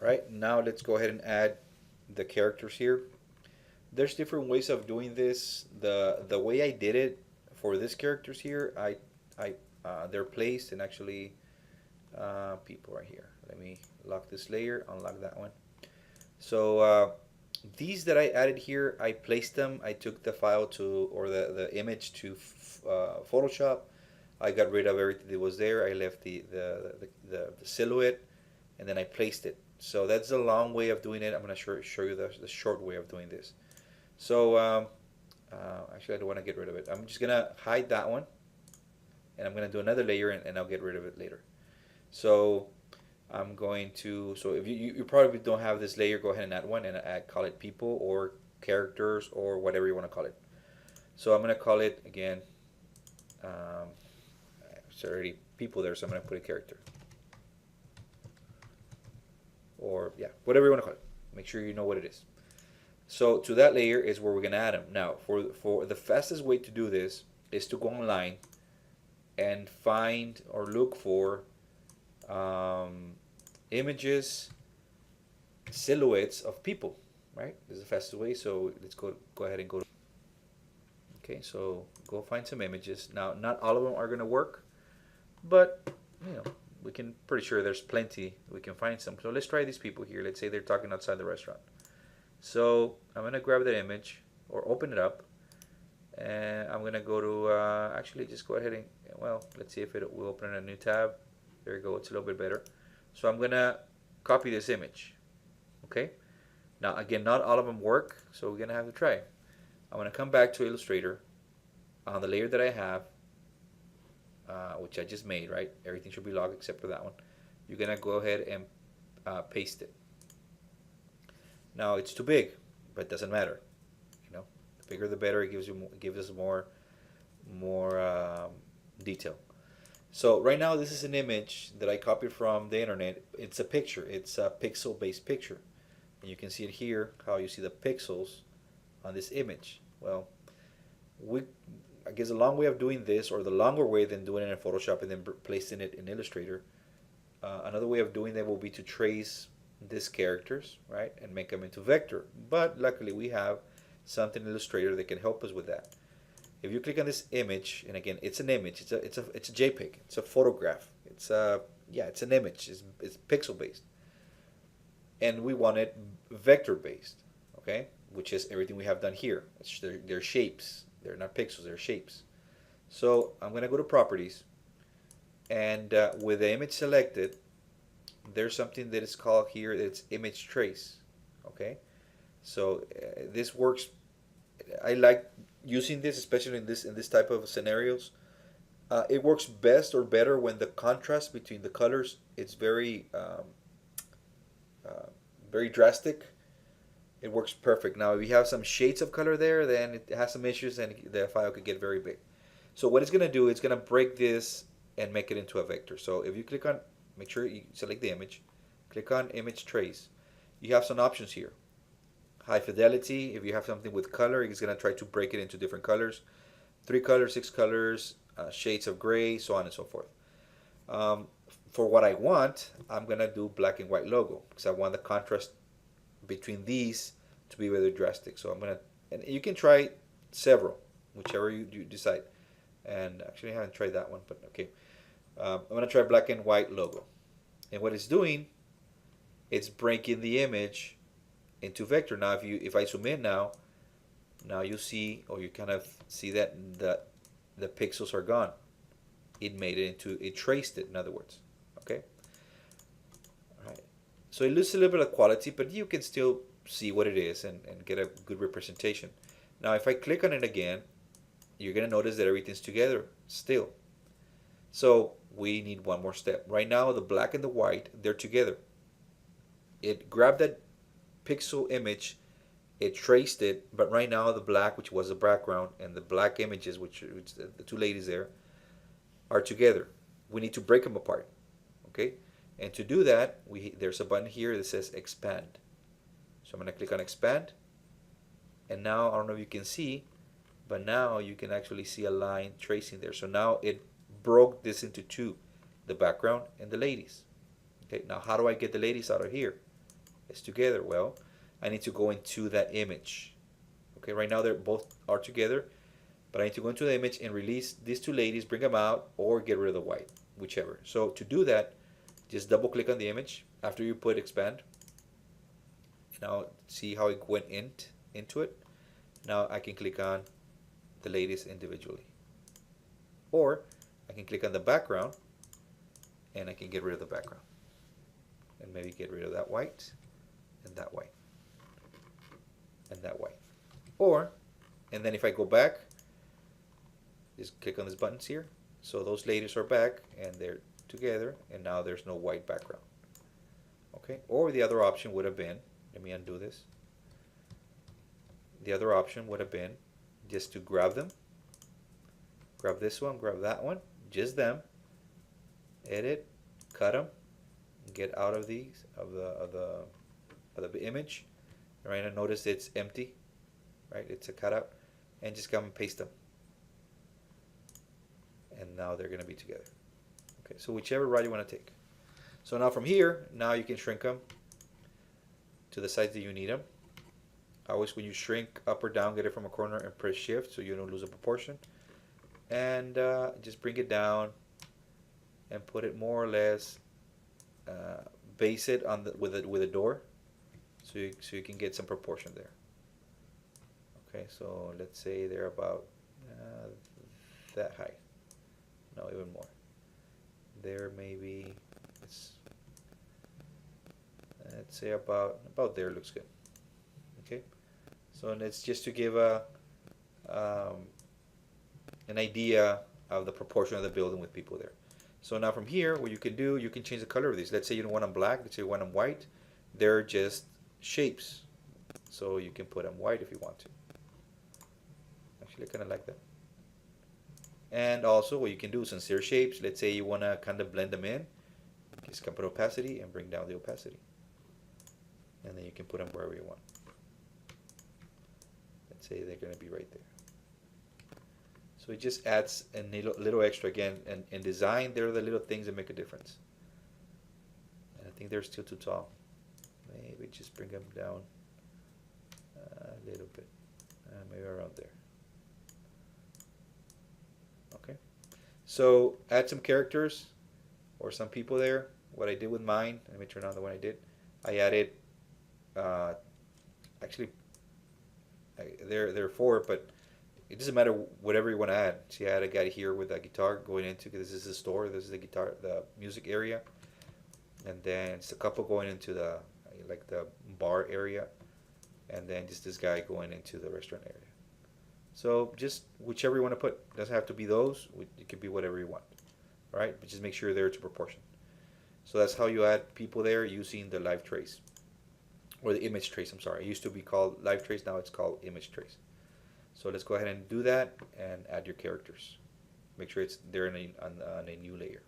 All right, now let's go ahead and add the characters here. There's different ways of doing this. The way I did it for these characters here, I they're placed and actually people right here. Let me lock this layer, unlock that one. So these that I added here, I placed them. I took the file to or the image to Photoshop. I got rid of everything that was there. I left the silhouette, and then I placed it. So that's a long way of doing it. I'm going to show you the short way of doing this. So actually, I don't want to get rid of it. I'm just going to hide that one, and I'm going to do another layer, and I'll get rid of it later. So I'm going to, so if you probably don't have this layer, go ahead and add one and call it people or characters or whatever you want to call it. So I'm going to call it again, it's already people there, so I'm going to put a character. Or yeah, whatever you want to call it. Make sure you know what it is. So to that layer is where we're going to add them. Now for the fastest way to do this is to go online and find or look for images, silhouettes of people, right? This is the fastest way. So let's go ahead and go. Okay, so go find some images. Now, not all of them are gonna work, but you know we can pretty sure there's plenty. We can find some. So let's try these people here. Let's say they're talking outside the restaurant. So I'm gonna grab that image or open it up, and I'm gonna go to actually just go ahead and well, let's see if it will open in a new tab. There you go. It's a little bit better. So I'm gonna copy this image. Okay. Now again, not all of them work, so we're gonna have to try. I'm gonna come back to Illustrator on the layer that I have, which I just made. Right. Everything should be logged except for that one. You're gonna go ahead and paste it. Now it's too big, but it doesn't matter. You know, the bigger the better. It gives us more detail. So right now this is an image that I copied from the internet. It's a picture. It's a pixel-based picture. And you can see it here, how you see the pixels on this image. Well, I guess a long way of doing this, or the longer way than doing it in Photoshop and then placing it in Illustrator, another way of doing that will be to trace these characters, right, and make them into vector. But luckily we have something in Illustrator that can help us with that. If you click on this image, and again, it's an image. It's a JPEG. It's a photograph. It's it's an image. It's pixel based, and we want it vector based. Okay, which is everything we have done here. They're shapes. They're not pixels. They're shapes. So I'm gonna go to properties, and with the image selected, there's something that is called here. It's image trace. Okay, so this works. I like using this, especially in this type of scenarios. It works best or better when the contrast between the colors it's uh, very drastic. It works perfect. Now, if you have some shades of color there, then it has some issues, and the file could get very big. So what it's gonna do, it's gonna break this and make it into a vector. So if you click on, make sure you select the image, click on image trace. You have some options here. High fidelity, if you have something with color, it's going to try to break it into different colors. 3 colors, 6 colors, shades of gray, so on and so forth. Um, for what I want, I'm going to do black and white logo because I want the contrast between these to be very drastic. So I'm going to, and you can try several, whichever you decide. And actually I haven't tried that one, but okay. I'm going to try black and white logo. And what it's doing, it's breaking the image into vector. Now if I zoom in now you see, or you kind of see that the pixels are gone. It made it into, it traced it, in other words. Okay. All right. So it loses a little bit of quality, but you can still see what it is and get a good representation. Now if I click on it again, you're gonna notice that everything's together still. So we need one more step. Right now the black and the white, they're together. It grabbed that pixel image, it traced it, but right now the black, which was the background, and the black images, which the two ladies there, are together. We need to break them apart, okay? And to do that, there's a button here that says expand. So I'm gonna click on expand, and now I don't know if you can see, but now you can actually see a line tracing there. So now it broke this into two, the background and the ladies. Okay, now how do I get the ladies out of here? is together. Well, I need to go into that image. Okay, right now they're both are together, but I need to go into the image and release these two ladies, bring them out, or get rid of the white, whichever. So to do that, just double click on the image after you put expand. Now see how it went into it. Now I can click on the ladies individually. Or I can click on the background and I can get rid of the background. And maybe get rid of that white and that white and that white. Or, and then if I go back, just click on these buttons here. So those ladies are back and they're together and now there's no white background. Okay, or the other option would have been, let me undo this. The other option would have been just to grab them. Grab this one, grab that one, just them. Edit, cut them, get out of these of the image. Right, and notice it's empty. Right, it's a cutout, and just come and paste them. And now they're going to be together. Okay, so whichever route you want to take. So now from here, now you can shrink them to the size that you need them. Always when you shrink up or down, get it from a corner and press shift so you don't lose a proportion. And just bring it down and put it more or less, base it on the with a door, so you can get some proportion there. Okay, so let's say they're about that height. No, even more. There maybe let's say about there looks good. Okay, so and it's just to give an idea of the proportion of the building with people there. So now from here, what you can do, you can change the color of these. Let's say you don't want them black, let's say you want them white. They're just shapes. So you can put them white if you want to. Actually, I kind of like that. And also what you can do, since they're shapes, let's say you want to kind of blend them in, just come put opacity and bring down the opacity. And then you can put them wherever you want. Let's say they're going to be right there. So it just adds a little extra again. And in design, there are the little things that make a difference. And I think they're still too tall. Maybe just bring them down a little bit. Maybe around there. Okay. So add some characters or some people there. What I did with mine, let me turn on the one I did. I added, actually, there are four, but it doesn't matter whatever you want to add. See, I had a guy here with a guitar going into, because this is the store, this is the guitar, the music area. And then it's a couple going into the, like the bar area. And then just this guy going into the restaurant area. So just whichever you want to put. It doesn't have to be those. It could be whatever you want. All right? But just make sure they're to proportion. So that's how you add people there using the live trace. Or the image trace, I'm sorry. It used to be called live trace, now it's called image trace. So let's go ahead and do that and add your characters. Make sure they're on a new layer.